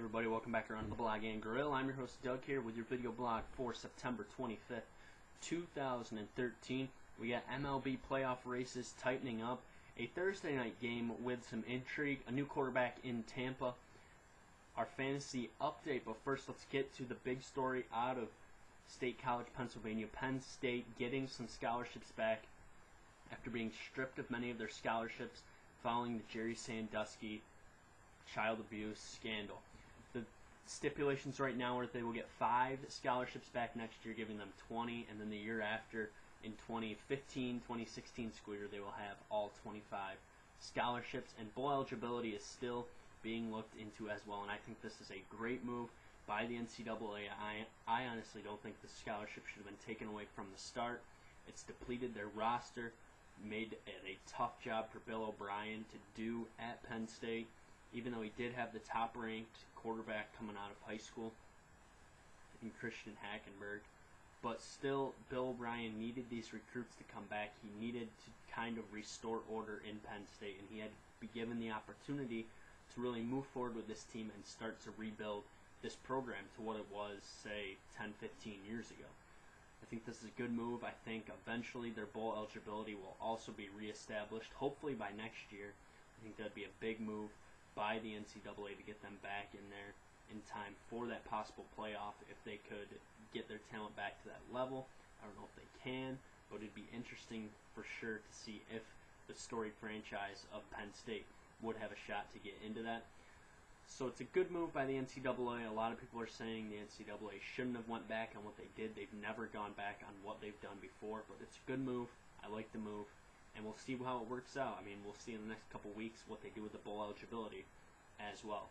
everybody, welcome back around the Blog and Grill. I'm your host Doug here with your video blog for September 25th, 2013. We got MLB playoff races tightening up, a Thursday night game with some intrigue, a new quarterback in Tampa, our fantasy update. But first, let's get to the big story out of State College, Pennsylvania. Penn State getting some scholarships back after being stripped of many of their scholarships following the Jerry Sandusky child abuse scandal. The stipulations right now are that they will get 5 scholarships back next year, giving them 20, and then the year after, in 2015-2016 school year, they will have all 25 scholarships, and bowl eligibility is still being looked into as well, and I think this is a great move by the NCAA. I honestly don't think the scholarship should have been taken away from the start. It's depleted their roster, made it a tough job for Bill O'Brien to do at Penn State, even though he did have the top-ranked quarterback coming out of high school in Christian Hackenberg. But still, Bill O'Brien needed these recruits to come back. He needed to kind of restore order in Penn State, and he had to be given the opportunity to really move forward with this team and start to rebuild this program to what it was, say, 10, 15 years ago. I think this is a good move. I think eventually their bowl eligibility will also be reestablished, hopefully by next year. I think that would be a big move by the NCAA to get them back in there in time for that possible playoff if they could get their talent back to that level. I don't know if they can, but it'd be interesting for sure to see if the storied franchise of Penn State would have a shot to get into that. So it's a good move by the NCAA. A lot of people are saying the NCAA shouldn't have went back on what they did. They've never gone back on what they've done before, but it's a good move. I like the move. And we'll see how it works out. I mean, we'll see in the next couple weeks what they do with the bowl eligibility as well.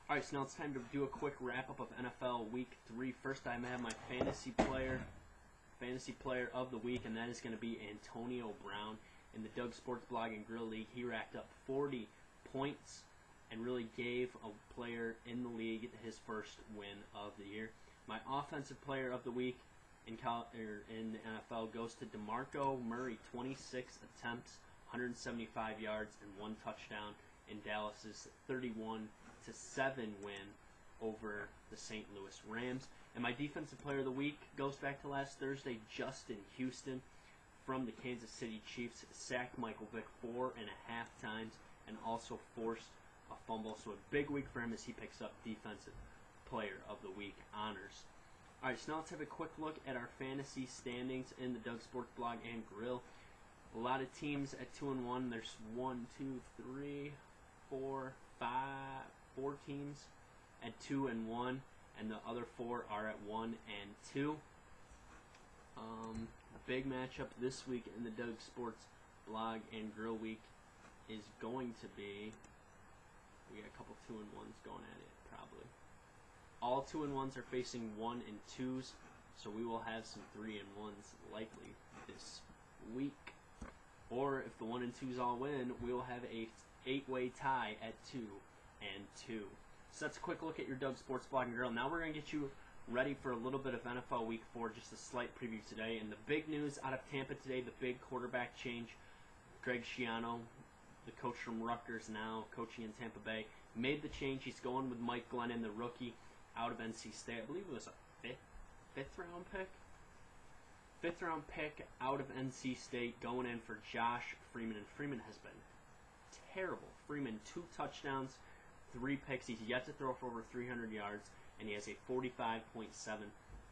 Alright, so now it's time to do a quick wrap-up of NFL Week 3. First, I have my fantasy player of the week, and that is going to be Antonio Brown. In the Doug Sports Blog and Grill League, he racked up 40 points and really gave a player in the league his first win of the year. My offensive player of the week in the NFL goes to DeMarco Murray. 26 attempts, 175 yards, and 1 touchdown in Dallas's 31-7 win over the St. Louis Rams. And my defensive player of the week goes back to last Thursday, Justin Houston from the Kansas City Chiefs. Sacked Michael Vick 4.5 times and also forced a fumble. So a big week for him as he picks up defensive player of the week honors. Alright, so now let's have a quick look at our fantasy standings in the Doug Sports Blog and Grill. A lot of teams at 2-1. There's 4 teams at 2-1, and the other 4 are at 1-2. A big matchup this week in the Doug Sports Blog and Grill week is going to be, we got a couple 2-1s going at it probably. All 2-1s are facing 1-2s, so we will have some 3-1s likely this week. Or if the 1-2s all win, we will have a 8-way tie at 2-2. So that's a quick look at your Doug Sports Blog and Grill. Now we're going to get you ready for a little bit of NFL Week 4, just a slight preview today. And the big news out of Tampa today, the big quarterback change. Greg Chiano, the coach from Rutgers now coaching in Tampa Bay, made the change. He's going with Mike Glennon, the rookie out of NC State. I believe it was a fifth round pick. 5th round pick out of NC State, going in for Josh Freeman, and Freeman has been terrible. Freeman, 2 touchdowns, 3 picks. He's yet to throw for over 300 yards, and he has a 45.7%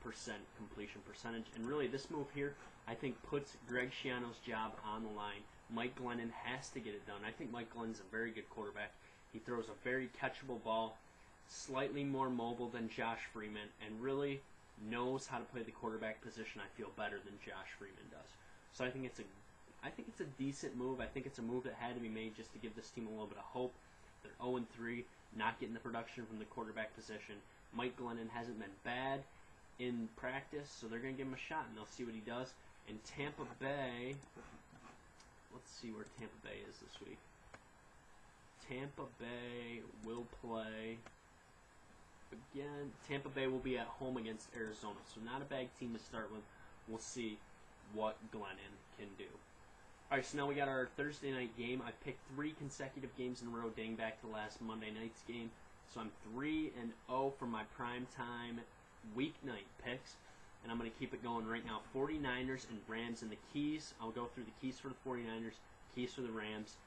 completion percentage. And really, this move here, I think, puts Greg Schiano's job on the line. Mike Glennon has to get it done. I think Mike Glennon's a very good quarterback. He throws a very catchable ball, slightly more mobile than Josh Freeman, and really knows how to play the quarterback position, I feel, better than Josh Freeman does. So I think it's a decent move. I think it's a move that had to be made just to give this team a little bit of hope. They're 0-3, not getting the production from the quarterback position. Mike Glennon hasn't been bad in practice, so they're going to give him a shot, and they'll see what he does. In Tampa Bay, let's see where Tampa Bay is this week. Tampa Bay will play again. Tampa Bay will be at home against Arizona, so not a bad team to start with. We'll see what Glennon can do. Alright, so now we got our Thursday night game. I picked 3 consecutive games in a row dating back to last Monday night's game. So I'm 3-0 for my primetime weeknight picks, and I'm going to keep it going right now. 49ers and Rams in the keys. I'll go through the keys for the 49ers, keys for the Rams,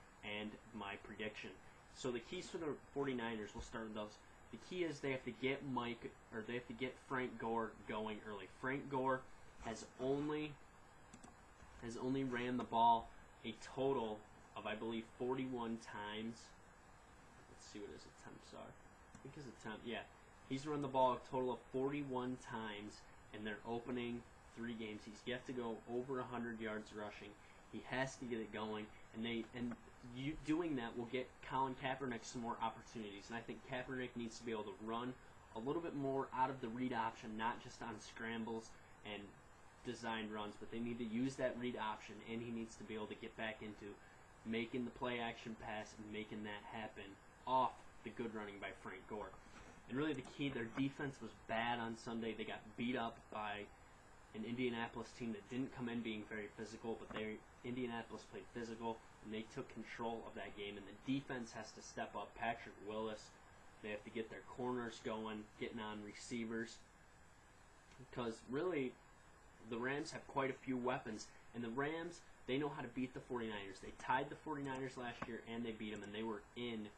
and my prediction. So the keys for the 49ers, we'll start with those. The key is they have to get Frank Gore going early. Frank Gore has only ran the ball a total of, I believe, 41 times. Let's see what his attempts are. I think his attempt, yeah. He's run the ball a total of 41 times in their opening 3 games. He's yet to go over 100 yards rushing. He has to get it going, and doing that will get Colin Kaepernick some more opportunities. And I think Kaepernick needs to be able to run a little bit more out of the read option, not just on scrambles and designed runs, but they need to use that read option, and he needs to be able to get back into making the play action pass and making that happen off the good running by Frank Gore. And really the key, their defense was bad on Sunday. They got beat up by an Indianapolis team that didn't come in being very physical, but Indianapolis played physical, and they took control of that game, and the defense has to step up. Patrick Willis, they have to get their corners going, getting on receivers, because really the Rams have quite a few weapons, and the Rams, they know how to beat the 49ers. They tied the 49ers last year, and they beat them, and they were in,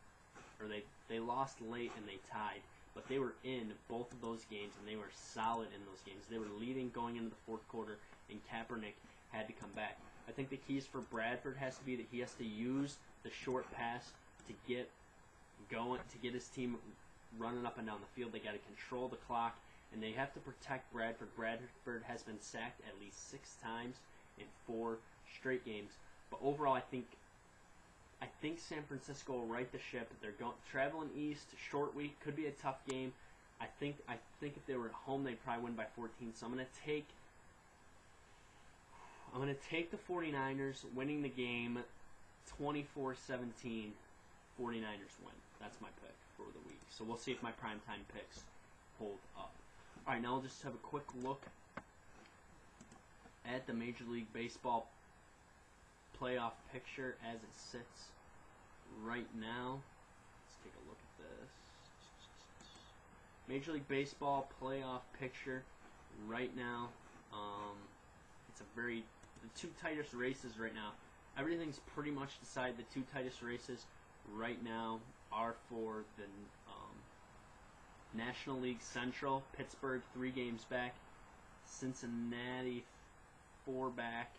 or they lost late and they tied, but they were in both of those games, and they were solid in those games. They were leading going into the fourth quarter, and Kaepernick had to come back. I think the keys for Bradford has to be that he has to use the short pass to get going, to get his team running up and down the field. They got to control the clock, and they have to protect Bradford. Bradford has been sacked at least 6 times in 4 straight games. But overall, I think San Francisco will right the ship. They're traveling east, short week, could be a tough game. I think if they were at home, they'd probably win by 14. So I'm going to take the 49ers winning the game 24-17. 49ers win. That's my pick for the week. So we'll see if my primetime picks hold up. All right, now we'll just have a quick look at the Major League Baseball playoff picture as it sits right now. Let's take a look at this. Major League Baseball playoff picture right now. It's the 2 tightest races right now. Everything's pretty much decided. The 2 tightest races right now are for the National League Central. Pittsburgh 3 games back, Cincinnati 4 back,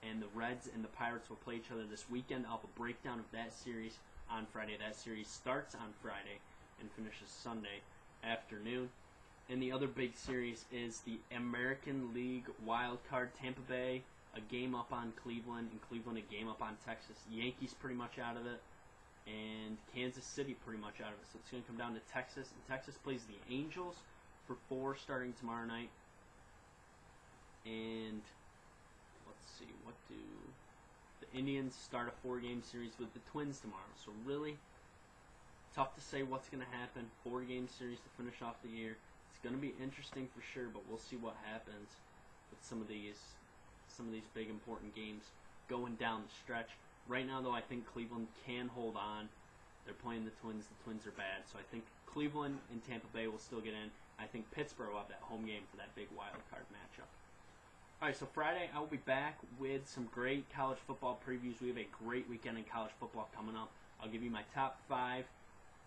and the Reds and the Pirates will play each other this weekend. I'll have a breakdown of that series on Friday. That series starts on Friday and finishes Sunday afternoon. And the other big series is the American League wild card. Tampa Bay a game up on Cleveland, and Cleveland a game up on Texas. Yankees pretty much out of it, and Kansas City pretty much out of it. So it's going to come down to Texas, and Texas plays the Angels for 4 starting tomorrow night. And let's see, what do the Indians start a 4-game series with the Twins tomorrow? So really tough to say what's going to happen. 4-game series to finish off the year. It's going to be interesting for sure, but we'll see what happens with some of these big important games going down the stretch. Right now, though, I think Cleveland can hold on. They're playing the Twins. The Twins are bad, so I think Cleveland and Tampa Bay will still get in. I think Pittsburgh will have that home game for that big wild card matchup. All right, so Friday I will be back with some great college football previews. We have a great weekend in college football coming up. I'll give you my top 5.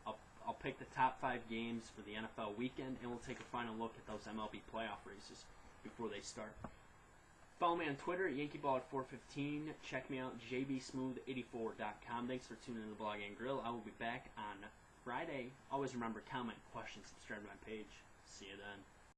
I'll pick the top 5 games for the NFL weekend, and we'll take a final look at those MLB playoff races before they start. Follow me on Twitter at YankeeBall415. Check me out, jbsmooth84.com. Thanks for tuning in to the Blog and Grill. I will be back on Friday. Always remember, comment, question, subscribe to my page. See you then.